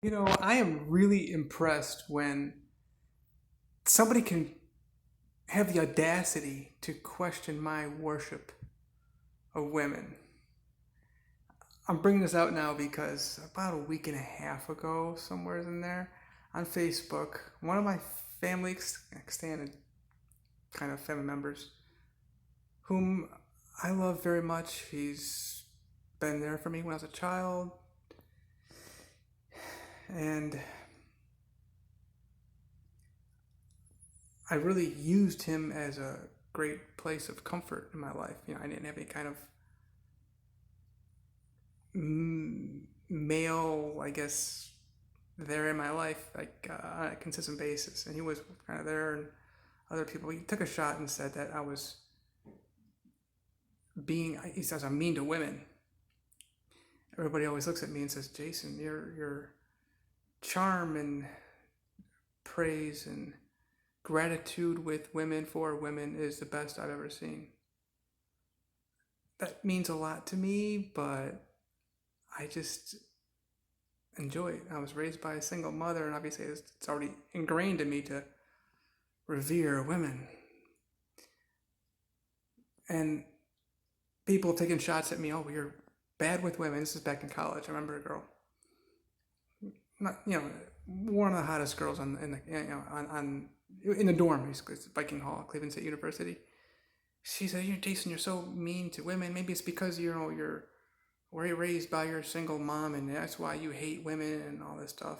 I am really impressed when somebody can have the audacity to question my worship of women. I'm bringing this out now because about a week and a half ago, somewhere in there, on Facebook, one of my family extended kind of family members, whom I love very much, he's been there for me when I was a child, and I really used him as a great place of comfort in my life. I didn't have any kind of male, I guess, there in my life, like on a consistent basis. And he was kind of there, and other people. He took a shot and said that I was he says I'm mean to women. Everybody always looks at me and says, Jason, your charm and praise and gratitude with women for women is the best I've ever seen. That means a lot to me, but I just enjoy it. I was raised by a single mother, and obviously it's already ingrained in me to revere women. And people taking shots at me, oh, you're bad with women. This is back in college. I remember a girl, not one of the hottest girls on in the dorm, basically, it's Viking Hall, Cleveland State University. She said, Jason, you're so mean to women. Maybe it's because you're raised by your single mom, and that's why you hate women and all this stuff.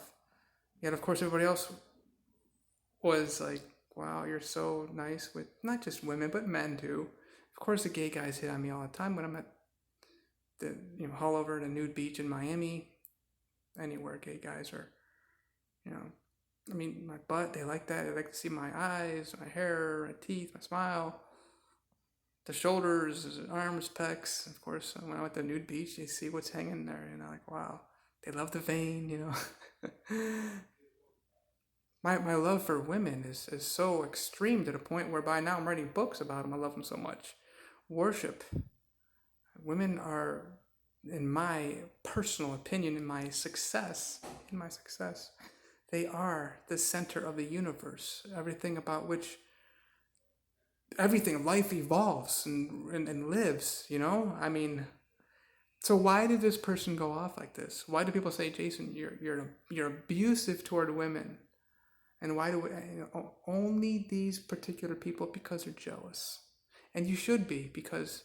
Yet, of course, everybody else was like, wow, you're so nice with not just women, but men too. Of course, the gay guys hit on me all the time when I'm at the haul over to Nude Beach in Miami, anywhere gay guys are, my butt, they like that. They like to see my eyes, my hair, my teeth, my smile, the shoulders, arms, pecs. Of course, when I went to Nude Beach, they see what's hanging there, and they're like, wow, they love the vein. My love for women is so extreme to the point whereby now I'm writing books about them. I love them so much. Worship. Women are, in my personal opinion, in my success, they are the center of the universe. Everything, life evolves and lives, So why did this person go off like this? Why do people say, Jason, you're abusive toward women? And why do only these particular people? Because they're jealous. And you should be, because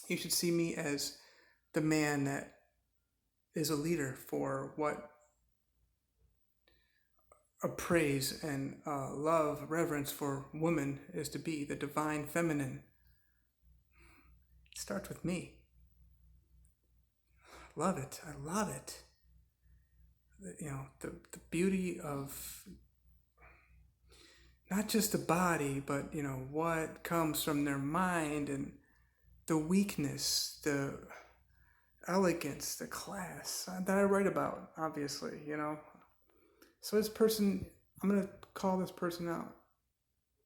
you should see me as the man that is a leader for what a praise and love, reverence for woman is to be, the divine feminine. It starts with me. Love it. I love it. The beauty of not just the body, but what comes from their mind, and the weakness, the elegance, the class that I write about, obviously. So this person, I'm going to call this person out.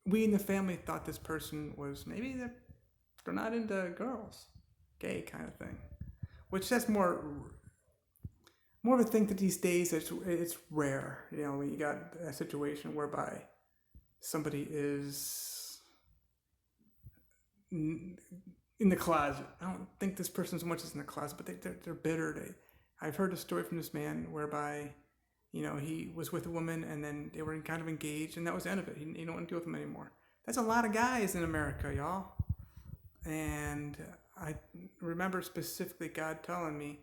We in the family thought this person was maybe they're not into girls, gay kind of thing, which that's more of a thing that these days it's rare. When you got a situation whereby somebody is in the closet. I don't think this person so much is in the closet, but they're bitter. I've heard a story from this man whereby, he was with a woman and then they were kind of engaged, and that was the end of it. He didn't want to deal with them anymore. That's a lot of guys in America, y'all. And I remember specifically God telling me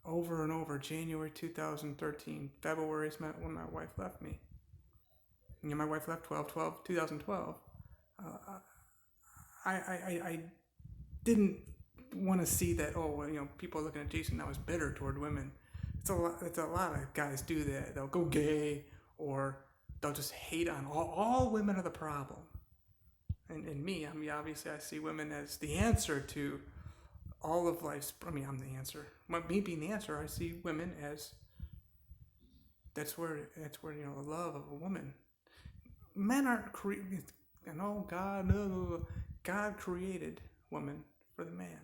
over and over, January 2013, February is when my wife left me. My wife left 2012. I didn't want to see that. People are looking at Jason that was bitter toward women. It's a lot of guys do that. They'll go gay, or they'll just hate on all women are the problem. And me, obviously I see women as the answer to all of life's. I'm the answer. Me being the answer, I see women as that's where the love of a woman. Men aren't created. God created woman for the man.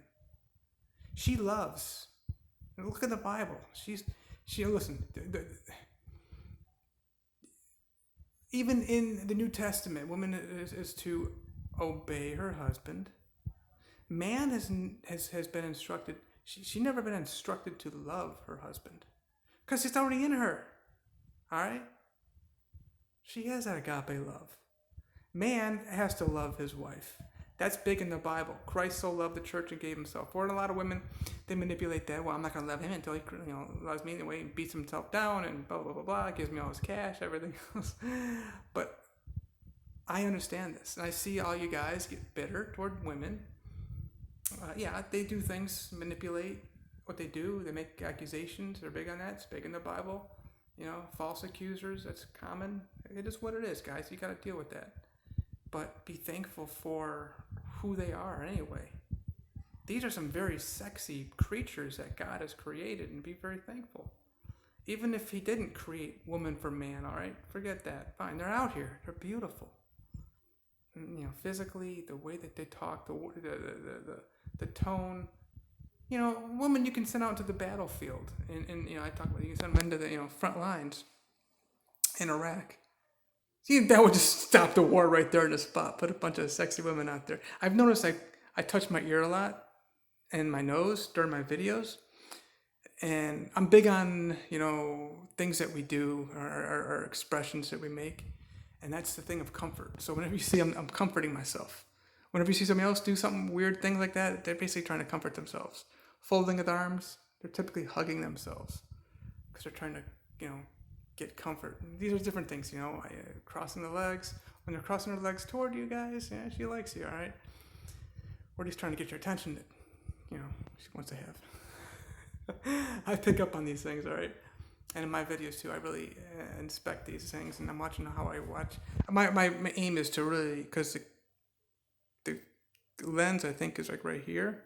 She loves. Look at the Bible. She listen. Even in the New Testament, woman is to obey her husband. Man has been instructed. She never been instructed to love her husband because it's already in her. All right, she has that agape love. Man has to love his wife. That's big in the Bible. Christ so loved the church and gave himself. For a lot of women, they manipulate that. Well, I'm not going to love him until he, loves me anyway, and beats himself down and blah blah blah blah. Gives me all his cash, everything else. But I understand this, and I see all you guys get bitter toward women. Yeah, they do things, manipulate what they do. They make accusations. They're big on that. It's big in the Bible. False accusers. That's common. It is what it is, guys. You got to deal with that. But be thankful for who they are anyway. These are some very sexy creatures that God has created, and be very thankful. Even if he didn't create woman for man, all right? Forget that. Fine, they're out here. They're beautiful. And, physically, the way that they talk, the tone. Woman you can send out to the battlefield. And I talk about, you can send them into the, front lines in Iraq. See, that would just stop the war right there in the spot. Put a bunch of sexy women out there. I've noticed I touch my ear a lot and my nose during my videos. And I'm big on, things that we do, our expressions that we make. And that's the thing of comfort. So whenever you see I'm comforting myself. Whenever you see somebody else do something weird, things like that, they're basically trying to comfort themselves. Folding of the arms, they're typically hugging themselves. Because they're trying to, get comfort. These are different things, crossing the legs. When they're crossing her legs toward you guys, yeah, she likes you, all right? Or just trying to get your attention that, she wants to have. I pick up on these things, all right? And in my videos too, I really inspect these things, and I'm watching how I watch. My aim is to really, because the lens I think is like right here,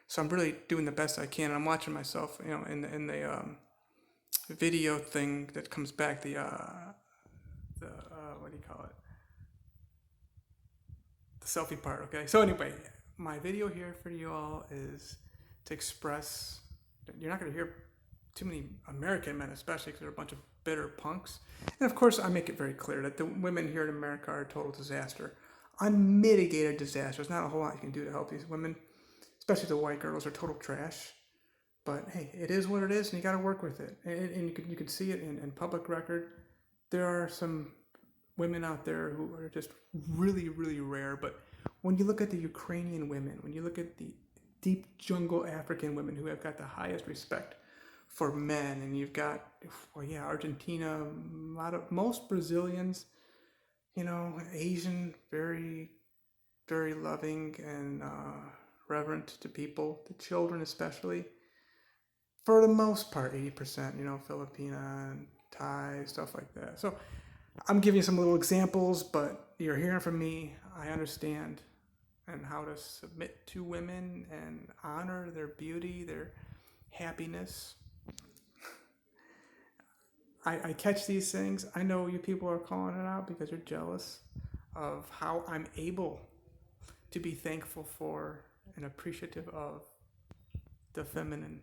so I'm really doing the best I can. And I'm watching myself, in the video thing that comes back, the what do you call it? The selfie part, okay? So anyway, my video here for you all is to express, you're not going to hear too many American men, especially because they're a bunch of bitter punks. And of course, I make it very clear that the women here in America are a total disaster. Unmitigated disaster. There's not a whole lot you can do to help these women, especially the white girls are total trash. But hey, it is what it is, and you got to work with it. And you can see it in public record. There are some women out there who are just really, really rare. But when you look at the Ukrainian women, when you look at the deep jungle African women who have got the highest respect for men, and you've got, Argentina, most Brazilians, Asian, very, very loving and reverent to people, to children especially. For the most part, 80%, Filipina and Thai, stuff like that. So I'm giving you some little examples, but you're hearing from me. I understand and how to submit to women and honor their beauty, their happiness. I catch these things. I know you people are calling it out because you're jealous of how I'm able to be thankful for and appreciative of the feminine